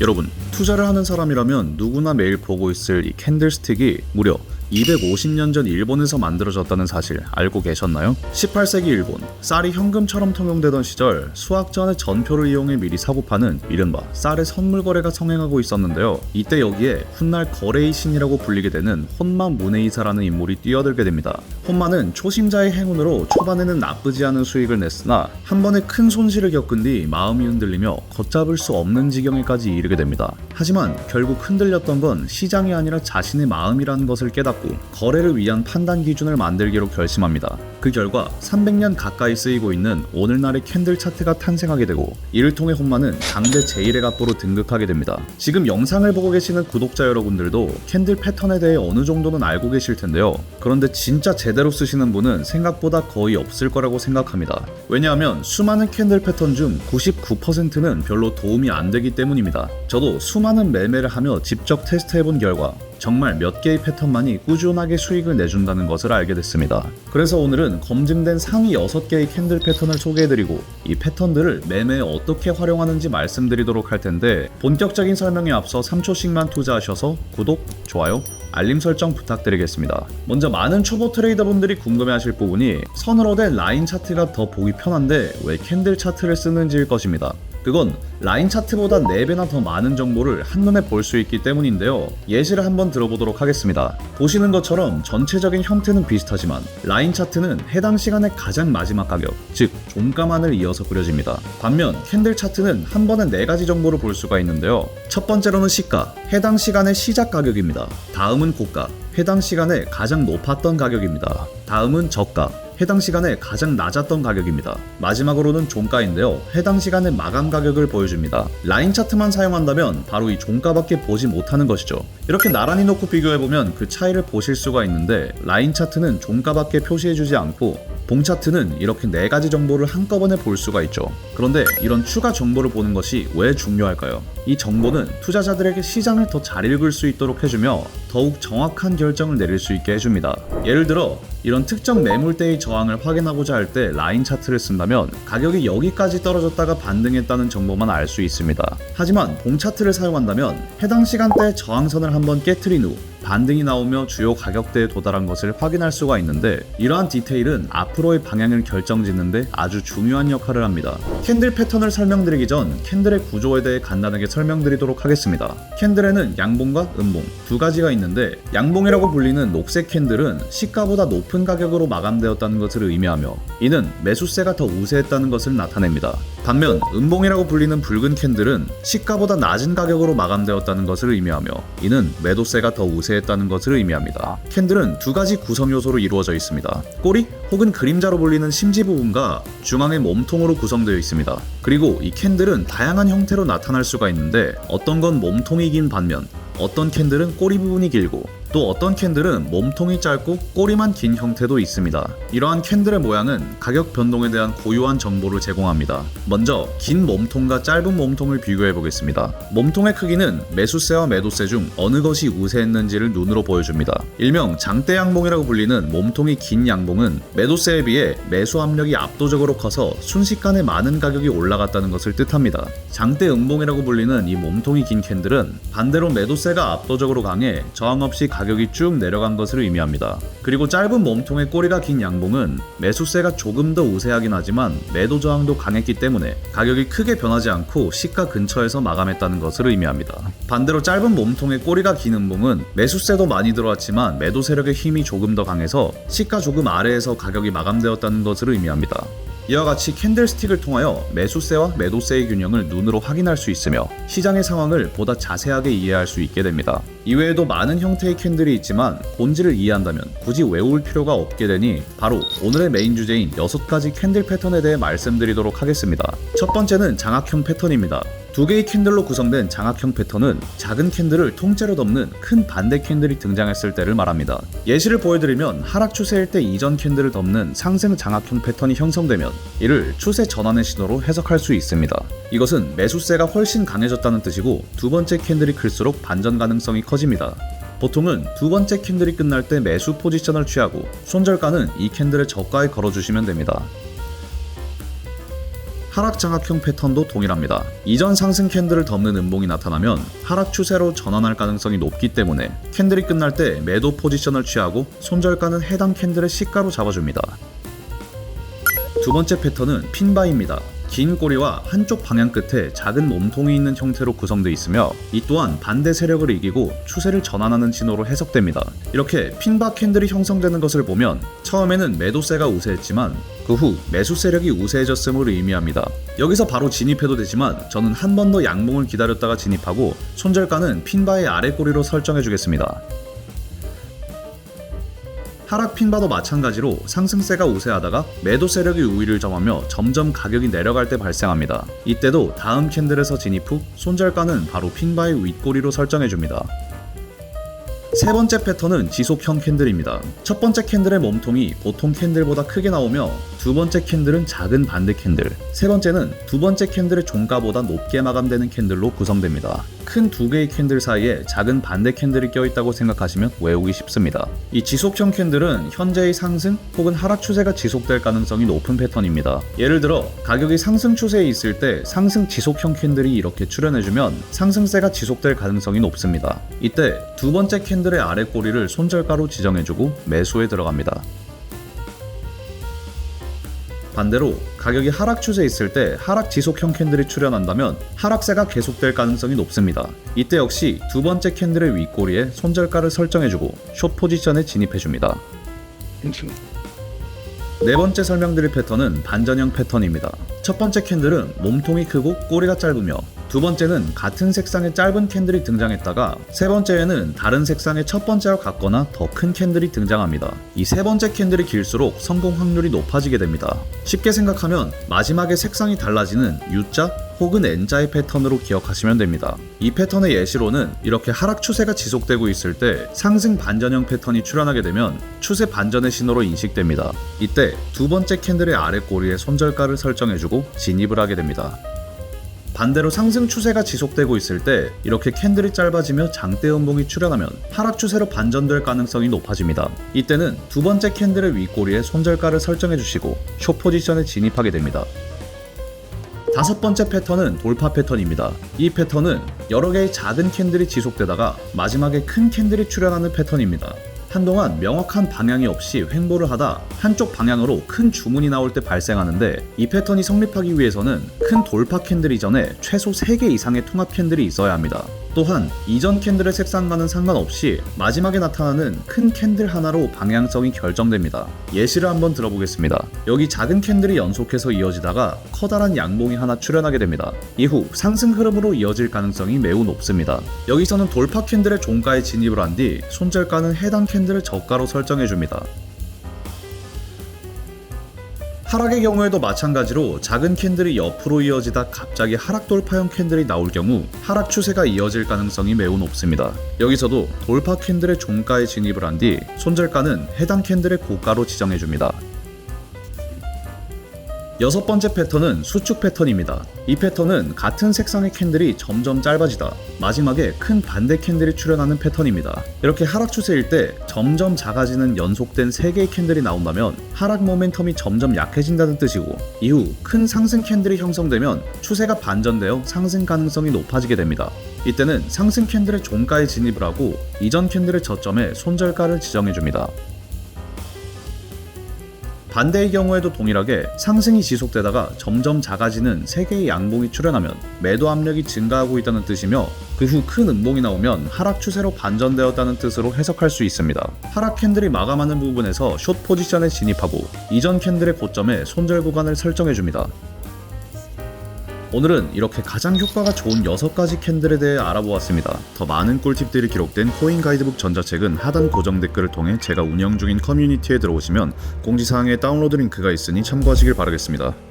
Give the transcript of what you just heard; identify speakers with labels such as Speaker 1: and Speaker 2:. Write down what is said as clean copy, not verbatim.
Speaker 1: 여러분, 투자를 하는 사람이라면 누구나 매일 보고 있을 이 캔들스틱이 무려 250년 전 일본에서 만들어졌다는 사실 알고 계셨나요? 18세기 일본, 쌀이 현금처럼 통용되던 시절 수학자의 전표를 이용해 미리 사고 파는 이른바 쌀의 선물 거래가 성행하고 있었는데요. 이때 여기에 훗날 거래의 신이라고 불리게 되는 혼마 무네이사라는 인물이 뛰어들게 됩니다. 혼마는 초심자의 행운으로 초반에는 나쁘지 않은 수익을 냈으나 한 번에 큰 손실을 겪은 뒤 마음이 흔들리며 걷잡을 수 없는 지경에까지 이르게 됩니다. 하지만 결국 흔들렸던 건 시장이 아니라 자신의 마음이라는 것을 깨닫고 거래를 위한 판단 기준을 만들기로 결심합니다. 그 결과 300년 가까이 쓰이고 있는 오늘날의 캔들 차트가 탄생하게 되고 이를 통해 혼마는 당대 제1의 갑부로 등극하게 됩니다. 지금 영상을 보고 계시는 구독자 여러분들도 캔들 패턴에 대해 어느 정도는 알고 계실 텐데요. 그런데 진짜 제대로 쓰시는 분은 생각보다 거의 없을 거라고 생각합니다. 왜냐하면 수많은 캔들 패턴 중 99%는 별로 도움이 안 되기 때문입니다. 저도 수많은 매매를 하며 직접 테스트해본 결과 정말 몇 개의 패턴만이 꾸준하게 수익을 내준다는 것을 알게 됐습니다. 그래서 오늘은 검증된 상위 6개의 캔들 패턴을 소개해드리고 이 패턴들을 매매에 어떻게 활용하는지 말씀드리도록 할 텐데 본격적인 설명에 앞서 3초씩만 투자하셔서 구독, 좋아요, 알림 설정 부탁드리겠습니다. 먼저 많은 초보 트레이더분들이 궁금해하실 부분이 선으로 된 라인 차트가 더 보기 편한데 왜 캔들 차트를 쓰는지일 것입니다. 그건 라인 차트보다 4배나 더 많은 정보를 한눈에 볼 수 있기 때문인데요. 예시를 한번 들어보도록 하겠습니다. 보시는 것처럼 전체적인 형태는 비슷하지만 라인 차트는 해당 시간의 가장 마지막 가격, 즉 종가만을 이어서 그려집니다. 반면 캔들 차트는 한 번에 4가지 정보를 볼 수가 있는데요. 첫 번째로는 시가, 해당 시간의 시작 가격입니다. 다음은 고가, 해당 시간에 가장 높았던 가격입니다. 다음은 저가, 해당 시간에 가장 낮았던 가격입니다. 마지막으로는 종가인데요. 해당 시간의 마감 가격을 보여줍니다. 라인 차트만 사용한다면 바로 이 종가밖에 보지 못하는 것이죠. 이렇게 나란히 놓고 비교해보면 그 차이를 보실 수가 있는데 라인 차트는 종가밖에 표시해주지 않고 봉 차트는 이렇게 4가지 정보를 한꺼번에 볼 수가 있죠. 그런데 이런 추가 정보를 보는 것이 왜 중요할까요? 이 정보는 투자자들에게 시장을 더 잘 읽을 수 있도록 해주며 더욱 정확한 결정을 내릴 수 있게 해줍니다. 예를 들어 이런 특정 매물대의 저항을 확인하고자 할 때 라인 차트를 쓴다면 가격이 여기까지 떨어졌다가 반등했다는 정보만 알 수 있습니다. 하지만 봉 차트를 사용한다면 해당 시간대 저항선을 한번 깨트린 후 반등이 나오며 주요 가격대에 도달한 것을 확인할 수가 있는데 이러한 디테일은 앞으로의 방향을 결정짓는데 아주 중요한 역할을 합니다. 캔들 패턴을 설명드리기 전 캔들의 구조에 대해 간단하게 설명드리도록 하겠습니다. 캔들에는 양봉과 음봉 두 가지가 있는데 양봉이라고 불리는 녹색 캔들은 시가보다 높은 가격으로 마감되었다는 것을 의미하며 이는 매수세가 더 우세했다는 것을 나타냅니다. 반면 음봉이라고 불리는 붉은 캔들은 시가보다 낮은 가격으로 마감되었다는 것을 의미하며 이는 매도세가 더 우세했다는 것을 의미합니다. 캔들은 두 가지 구성 요소로 이루어져 있습니다. 꼬리 혹은 그림자로 불리는 심지 부분과 중앙의 몸통으로 구성되어 있습니다. 그리고 이 캔들은 다양한 형태로 나타날 수가 있는데 어떤 건 몸통이 긴 반면 어떤 캔들은 꼬리 부분이 길고 또 어떤 캔들은 몸통이 짧고 꼬리만 긴 형태도 있습니다. 이러한 캔들의 모양은 가격 변동에 대한 고유한 정보를 제공합니다. 먼저 긴 몸통과 짧은 몸통을 비교해 보겠습니다. 몸통의 크기는 매수세와 매도세 중 어느 것이 우세했는지를 눈으로 보여줍니다. 일명 장대 양봉이라고 불리는 몸통이 긴 양봉은 매도세에 비해 매수 압력이 압도적으로 커서 순식간에 많은 가격이 올라갔다는 것을 뜻합니다. 장대 음봉이라고 불리는 이 몸통이 긴 캔들은 반대로 매도세가 압도적으로 강해 저항 없이 가격이 쭉 내려간 것을 의미합니다. 그리고 짧은 몸통의 꼬리가 긴 양봉은 매수세가 조금 더 우세하긴 하지만 매도 저항도 강했기 때문에 가격이 크게 변하지 않고 시가 근처에서 마감했다는 것을 의미합니다. 반대로 짧은 몸통의 꼬리가 긴 음봉은 매수세도 많이 들어왔지만 매도 세력의 힘이 조금 더 강해서 시가 조금 아래에서 가격이 마감되었다는 것을 의미합니다. 이와 같이 캔들스틱을 통하여 매수세와 매도세의 균형을 눈으로 확인할 수 있으며 시장의 상황을 보다 자세하게 이해할 수 있게 됩니다. 이외에도 많은 형태의 캔들이 있지만 본질을 이해한다면 굳이 외울 필요가 없게 되니 바로 오늘의 메인 주제인 6가지 캔들 패턴에 대해 말씀드리도록 하겠습니다. 첫 번째는 장악형 패턴입니다. 2개의 캔들로 구성된 장악형 패턴은 작은 캔들을 통째로 덮는 큰 반대 캔들이 등장했을 때를 말합니다. 예시를 보여드리면 하락 추세일 때 이전 캔들을 덮는 상승 장악형 패턴이 형성되면 이를 추세 전환의 신호로 해석할 수 있습니다. 이것은 매수세가 훨씬 강해졌다는 뜻이고 두 번째 캔들이 클수록 반전 가능성이 커집니다. 보통은 두 번째 캔들이 끝날 때 매수 포지션을 취하고 손절가는 이 캔들의 저가에 걸어주시면 됩니다. 하락 장악형 패턴도 동일합니다. 이전 상승 캔들을 덮는 음봉이 나타나면 하락 추세로 전환할 가능성이 높기 때문에 캔들이 끝날 때 매도 포지션을 취하고 손절가는 해당 캔들의 시가로 잡아줍니다. 두 번째 패턴은 핀바입니다. 긴 꼬리와 한쪽 방향 끝에 작은 몸통이 있는 형태로 구성되어 있으며 이 또한 반대 세력을 이기고 추세를 전환하는 신호로 해석됩니다. 이렇게 핀바 캔들이 형성되는 것을 보면 처음에는 매도세가 우세했지만 그 후 매수 세력이 우세해졌음을 의미합니다. 여기서 바로 진입해도 되지만 저는 한 번 더 양봉을 기다렸다가 진입하고 손절가는 핀바의 아래 꼬리로 설정해 주겠습니다. 하락 핀바도 마찬가지로 상승세가 우세하다가 매도 세력이 우위를 점하며 점점 가격이 내려갈 때 발생합니다. 이때도 다음 캔들에서 진입 후 손절가는 바로 핀바의 윗꼬리로 설정해줍니다. 세 번째 패턴은 지속형 캔들입니다. 첫 번째 캔들의 몸통이 보통 캔들보다 크게 나오며 두 번째 캔들은 작은 반대 캔들, 세 번째는 두 번째 캔들의 종가보다 높게 마감되는 캔들로 구성됩니다. 큰 두 개의 캔들 사이에 작은 반대 캔들이 껴있다고 생각하시면 외우기 쉽습니다. 이 지속형 캔들은 현재의 상승 혹은 하락 추세가 지속될 가능성이 높은 패턴입니다. 예를 들어 가격이 상승 추세에 있을 때 상승 지속형 캔들이 이렇게 출현해주면 상승세가 지속될 가능성이 높습니다. 이때 두 번째 캔들의 아래 꼬리를 손절가로 지정해주고 매수에 들어갑니다. 반대로 가격이 하락 추세에 있을 때 하락 지속형 캔들이 출현한다면 하락세가 계속될 가능성이 높습니다. 이때 역시 두 번째 캔들의 윗꼬리에 손절가를 설정해주고 숏 포지션에 진입해줍니다. 네 번째 설명드릴 패턴은 반전형 패턴입니다. 첫 번째 캔들은 몸통이 크고 꼬리가 짧으며 두 번째는 같은 색상의 짧은 캔들이 등장했다가 세 번째에는 다른 색상의 첫 번째와 같거나 더 큰 캔들이 등장합니다. 이 세 번째 캔들이 길수록 성공 확률이 높아지게 됩니다. 쉽게 생각하면 마지막에 색상이 달라지는 U자 혹은 N자의 패턴으로 기억하시면 됩니다. 이 패턴의 예시로는 이렇게 하락 추세가 지속되고 있을 때 상승 반전형 패턴이 출현하게 되면 추세 반전의 신호로 인식됩니다. 이때 두 번째 캔들의 아래 꼬리에 손절가를 설정해주고 진입을 하게 됩니다. 반대로 상승 추세가 지속되고 있을 때 이렇게 캔들이 짧아지며 장대 음봉이 출현하면 하락 추세로 반전될 가능성이 높아집니다. 이때는 두 번째 캔들의 윗꼬리에 손절가를 설정해 주시고 숏 포지션에 진입하게 됩니다. 다섯 번째 패턴은 돌파 패턴입니다. 이 패턴은 여러 개의 작은 캔들이 지속되다가 마지막에 큰 캔들이 출현하는 패턴입니다. 한동안 명확한 방향이 없이 횡보를 하다 한쪽 방향으로 큰 주문이 나올 때 발생하는데 이 패턴이 성립하기 위해서는 큰 돌파 캔들 이전에 최소 3개 이상의 통합 캔들이 있어야 합니다. 또한 이전 캔들의 색상과는 상관없이 마지막에 나타나는 큰 캔들 하나로 방향성이 결정됩니다. 예시를 한번 들어보겠습니다. 여기 작은 캔들이 연속해서 이어지다가 커다란 양봉이 하나 출현하게 됩니다. 이후 상승 흐름으로 이어질 가능성이 매우 높습니다. 여기서는 돌파 캔들의 종가에 진입을 한 뒤 손절가는 해당 캔들을 저가로 설정해줍니다. 하락의 경우에도 마찬가지로 작은 캔들이 옆으로 이어지다 갑자기 하락 돌파형 캔들이 나올 경우 하락 추세가 이어질 가능성이 매우 높습니다. 여기서도 돌파 캔들의 종가에 진입을 한 뒤 손절가는 해당 캔들의 고가로 지정해줍니다. 여섯 번째 패턴은 수축 패턴입니다. 이 패턴은 같은 색상의 캔들이 점점 짧아지다 마지막에 큰 반대 캔들이 출현하는 패턴입니다. 이렇게 하락 추세일 때 점점 작아지는 연속된 3개의 캔들이 나온다면 하락 모멘텀이 점점 약해진다는 뜻이고 이후 큰 상승 캔들이 형성되면 추세가 반전되어 상승 가능성이 높아지게 됩니다. 이때는 상승 캔들의 종가에 진입을 하고 이전 캔들의 저점에 손절가를 지정해줍니다. 반대의 경우에도 동일하게 상승이 지속되다가 점점 작아지는 3개의 양봉이 출현하면 매도 압력이 증가하고 있다는 뜻이며 그 후 큰 음봉이 나오면 하락 추세로 반전되었다는 뜻으로 해석할 수 있습니다. 하락 캔들이 마감하는 부분에서 숏 포지션에 진입하고 이전 캔들의 고점에 손절 구간을 설정해줍니다. 오늘은 이렇게 가장 효과가 좋은 6가지 캔들에 대해 알아보았습니다. 더 많은 꿀팁들이 기록된 코인 가이드북 전자책은 하단 고정 댓글을 통해 제가 운영 중인 커뮤니티에 들어오시면 공지사항에 다운로드 링크가 있으니 참고하시길 바라겠습니다.